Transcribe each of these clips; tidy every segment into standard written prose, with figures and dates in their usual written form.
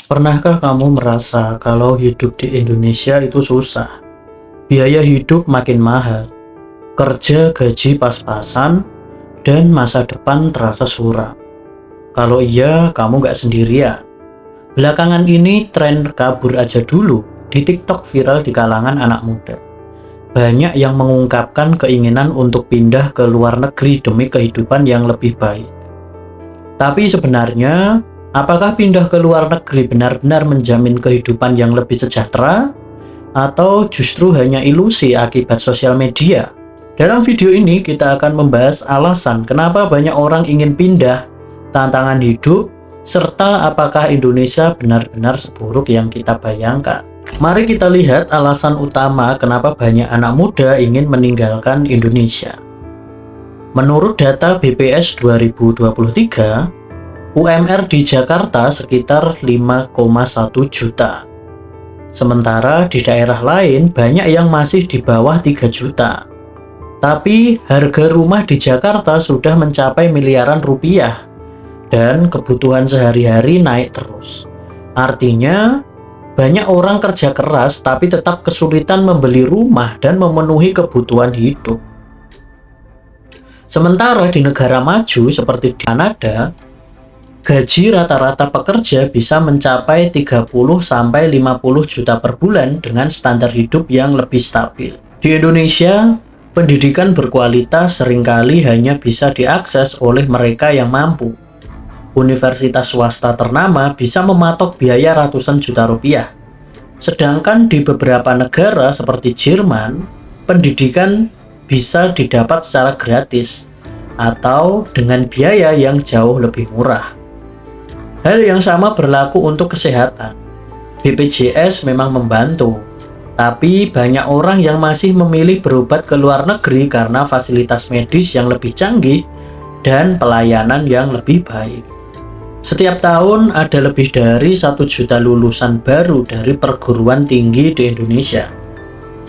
Pernahkah kamu merasa kalau hidup di Indonesia itu susah? Biaya hidup makin mahal, kerja gaji pas-pasan, dan masa depan terasa suram. Kalau iya, kamu nggak sendirian. Belakangan ini tren kabur aja dulu di TikTok viral di kalangan anak muda. Banyak yang mengungkapkan keinginan untuk pindah ke luar negeri demi kehidupan yang lebih baik. Tapi sebenarnya, apakah pindah ke luar negeri benar-benar menjamin kehidupan yang lebih sejahtera? Atau justru hanya ilusi akibat sosial media? Dalam video ini kita akan membahas alasan kenapa banyak orang ingin pindah, tantangan hidup, serta apakah Indonesia benar-benar seburuk yang kita bayangkan. Mari kita lihat alasan utama kenapa banyak anak muda ingin meninggalkan Indonesia. Menurut data BPS 2023, UMR di Jakarta sekitar 5,1 juta. Sementara di daerah lain banyak yang masih di bawah 3 juta. Tapi harga rumah di Jakarta sudah mencapai miliaran rupiah dan kebutuhan sehari-hari naik terus. Artinya, banyak orang kerja keras tapi tetap kesulitan membeli rumah dan memenuhi kebutuhan hidup. Sementara di negara maju seperti di Kanada, gaji rata-rata pekerja bisa mencapai 30-50 juta per bulan dengan standar hidup yang lebih stabil. Di Indonesia, pendidikan berkualitas seringkali hanya bisa diakses oleh mereka yang mampu. Universitas swasta ternama bisa mematok biaya ratusan juta rupiah. Sedangkan di beberapa negara seperti Jerman, pendidikan bisa didapat secara gratis atau dengan biaya yang jauh lebih murah. Hal yang sama berlaku untuk kesehatan. BPJS memang membantu, tapi banyak orang yang masih memilih berobat ke luar negeri karena fasilitas medis yang lebih canggih dan pelayanan yang lebih baik. Setiap tahun ada lebih dari 1 juta lulusan baru dari perguruan tinggi di Indonesia.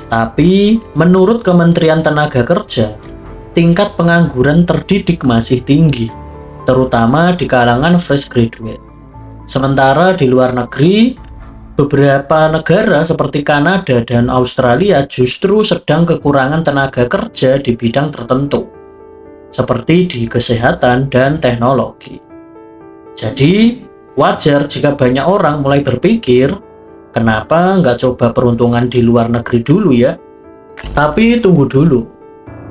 Tapi menurut Kementerian Tenaga Kerja, tingkat pengangguran terdidik masih tinggi, terutama di kalangan fresh graduate. Sementara di luar negeri, beberapa negara seperti Kanada dan Australia justru sedang kekurangan tenaga kerja di bidang tertentu, seperti di kesehatan dan teknologi. Jadi, wajar jika banyak orang mulai berpikir, kenapa nggak coba peruntungan di luar negeri dulu ya? Tapi tunggu dulu,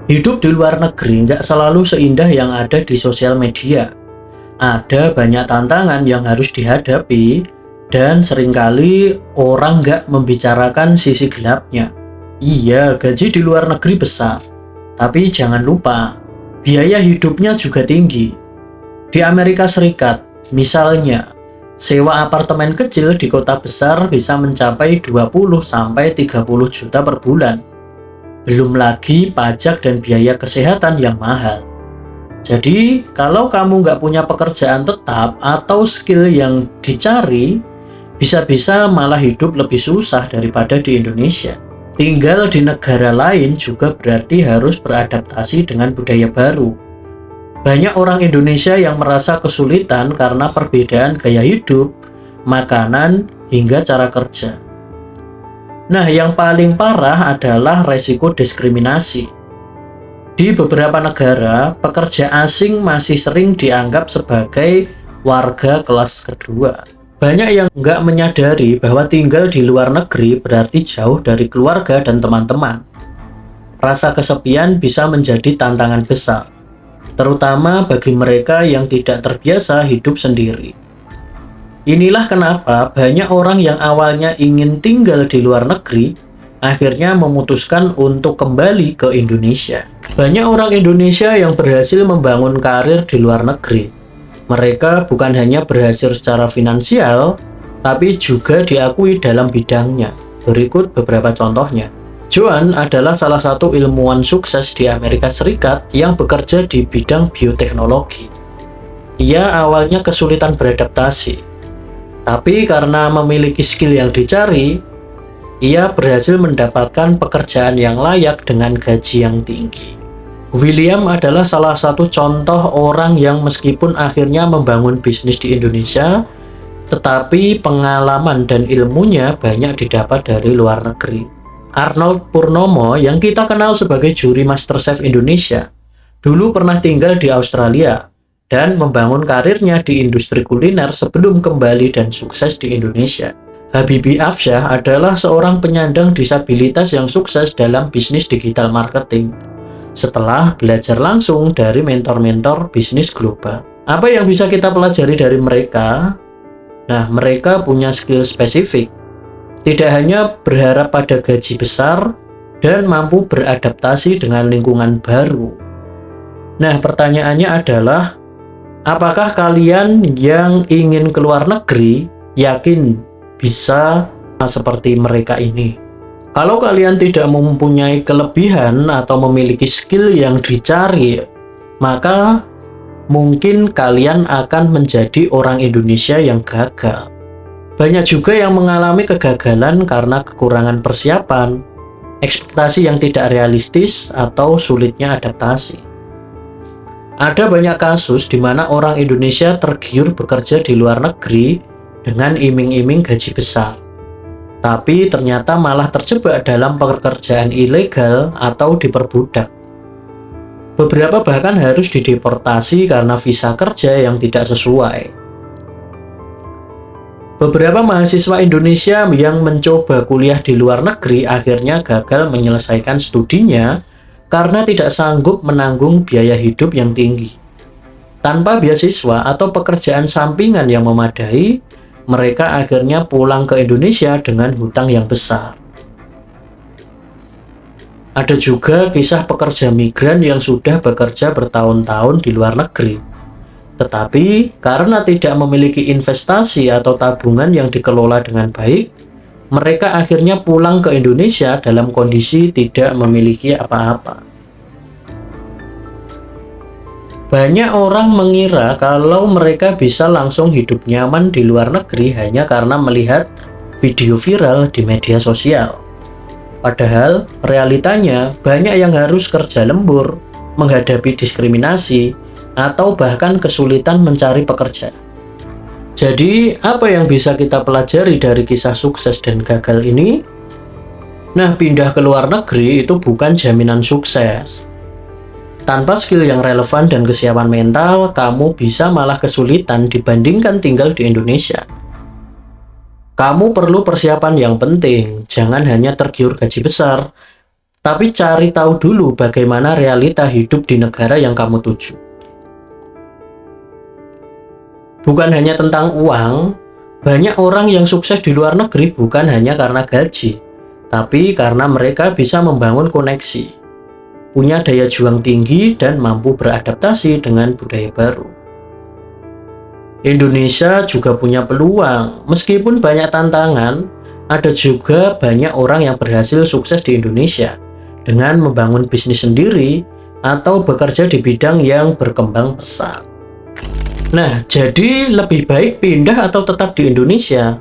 hidup di luar negeri nggak selalu seindah yang ada di sosial media. Ada banyak tantangan yang harus dihadapi, dan seringkali orang nggak membicarakan sisi gelapnya. Iya, gaji di luar negeri besar, tapi jangan lupa, biaya hidupnya juga tinggi. Di Amerika Serikat, misalnya, sewa apartemen kecil di kota besar bisa mencapai 20-30 juta per bulan. Belum lagi pajak dan biaya kesehatan yang mahal. Jadi, kalau kamu nggak punya pekerjaan tetap atau skill yang dicari, bisa-bisa malah hidup lebih susah daripada di Indonesia. Tinggal di negara lain juga berarti harus beradaptasi dengan budaya baru. Banyak orang Indonesia yang merasa kesulitan karena perbedaan gaya hidup, makanan, hingga cara kerja. Nah, yang paling parah adalah resiko diskriminasi. Di beberapa negara, pekerja asing masih sering dianggap sebagai warga kelas kedua. Banyak yang nggak menyadari bahwa tinggal di luar negeri berarti jauh dari keluarga dan teman-teman. Rasa kesepian bisa menjadi tantangan besar, terutama bagi mereka yang tidak terbiasa hidup sendiri. Inilah kenapa banyak orang yang awalnya ingin tinggal di luar negeri, akhirnya memutuskan untuk kembali ke Indonesia. Banyak orang Indonesia yang berhasil membangun karir di luar negeri. Mereka bukan hanya berhasil secara finansial, tapi juga diakui dalam bidangnya. Berikut beberapa contohnya. Joan adalah salah satu ilmuwan sukses di Amerika Serikat yang bekerja di bidang bioteknologi. Ia awalnya kesulitan beradaptasi, tapi karena memiliki skill yang dicari, ia berhasil mendapatkan pekerjaan yang layak dengan gaji yang tinggi. William adalah salah satu contoh orang yang meskipun akhirnya membangun bisnis di Indonesia, tetapi pengalaman dan ilmunya banyak didapat dari luar negeri. Arnold Purnomo yang kita kenal sebagai juri MasterChef Indonesia, dulu pernah tinggal di Australia dan membangun karirnya di industri kuliner sebelum kembali dan sukses di Indonesia. Habibie Afsyah adalah seorang penyandang disabilitas yang sukses dalam bisnis digital marketing setelah belajar langsung dari mentor-mentor bisnis global. Apa yang bisa kita pelajari dari mereka? Nah, mereka punya skill spesifik. Tidak hanya berharap pada gaji besar dan mampu beradaptasi dengan lingkungan baru. Nah, pertanyaannya adalah, apakah kalian yang ingin keluar negeri yakin bisa seperti mereka ini? Kalau kalian tidak mempunyai kelebihan atau memiliki skill yang dicari, maka mungkin kalian akan menjadi orang Indonesia yang gagal. Banyak juga yang mengalami kegagalan karena kekurangan persiapan, ekspektasi yang tidak realistis, atau sulitnya adaptasi. Ada banyak kasus di mana orang Indonesia tergiur bekerja di luar negeri dengan iming-iming gaji besar, tapi ternyata malah terjebak dalam pekerjaan ilegal atau diperbudak. Beberapa bahkan harus dideportasi karena visa kerja yang tidak sesuai. Beberapa mahasiswa Indonesia yang mencoba kuliah di luar negeri akhirnya gagal menyelesaikan studinya karena tidak sanggup menanggung biaya hidup yang tinggi. Tanpa beasiswa atau pekerjaan sampingan yang memadai, mereka akhirnya pulang ke Indonesia dengan hutang yang besar. Ada juga kisah pekerja migran yang sudah bekerja bertahun-tahun di luar negeri. Tetapi karena tidak memiliki investasi atau tabungan yang dikelola dengan baik, mereka akhirnya pulang ke Indonesia dalam kondisi tidak memiliki apa-apa. Banyak orang mengira kalau mereka bisa langsung hidup nyaman di luar negeri hanya karena melihat video viral di media sosial. Padahal realitanya banyak yang harus kerja lembur, menghadapi diskriminasi, atau bahkan kesulitan mencari pekerjaan. Jadi, apa yang bisa kita pelajari dari kisah sukses dan gagal ini? Nah, pindah ke luar negeri itu bukan jaminan sukses. Tanpa skill yang relevan dan kesiapan mental, kamu bisa malah kesulitan dibandingkan tinggal di Indonesia. Kamu perlu persiapan yang penting, jangan hanya tergiur gaji besar, tapi cari tahu dulu bagaimana realita hidup di negara yang kamu tuju. Bukan hanya tentang uang, banyak orang yang sukses di luar negeri bukan hanya karena gaji, tapi karena mereka bisa membangun koneksi, punya daya juang tinggi, dan mampu beradaptasi dengan budaya baru. Indonesia juga punya peluang, meskipun banyak tantangan, ada juga banyak orang yang berhasil sukses di Indonesia dengan membangun bisnis sendiri atau bekerja di bidang yang berkembang pesat. Nah, jadi lebih baik pindah atau tetap di Indonesia?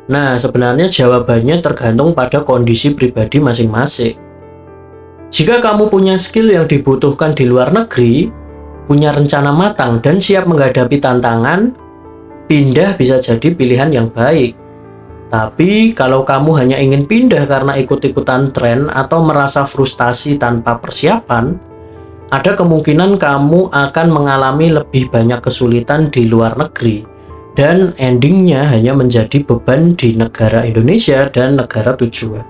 Nah, sebenarnya jawabannya tergantung pada kondisi pribadi masing-masing. Jika kamu punya skill yang dibutuhkan di luar negeri, punya rencana matang dan siap menghadapi tantangan, pindah bisa jadi pilihan yang baik. Tapi kalau kamu hanya ingin pindah karena ikut-ikutan tren atau merasa frustasi tanpa persiapan, ada kemungkinan kamu akan mengalami lebih banyak kesulitan di luar negeri dan endingnya hanya menjadi beban di negara Indonesia dan negara tujuan.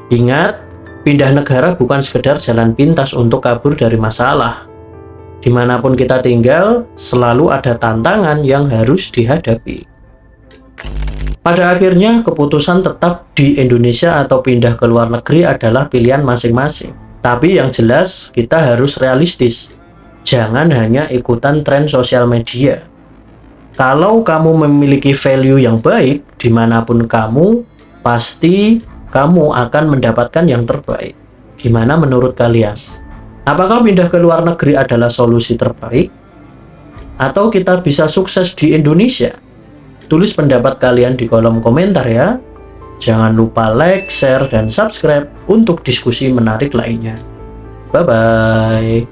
Ingat, pindah negara bukan sekedar jalan pintas untuk kabur dari masalah. Dimanapun kita tinggal, selalu ada tantangan yang harus dihadapi. Pada akhirnya, keputusan tetap di Indonesia atau pindah ke luar negeri adalah pilihan masing-masing. Tapi yang jelas, kita harus realistis. Jangan hanya ikutan tren sosial media. Kalau kamu memiliki value yang baik, dimanapun kamu, pasti kamu akan mendapatkan yang terbaik. Gimana menurut kalian? Apakah pindah ke luar negeri adalah solusi terbaik? Atau kita bisa sukses di Indonesia? Tulis pendapat kalian di kolom komentar ya. Jangan lupa like, share, dan subscribe untuk diskusi menarik lainnya. Bye-bye.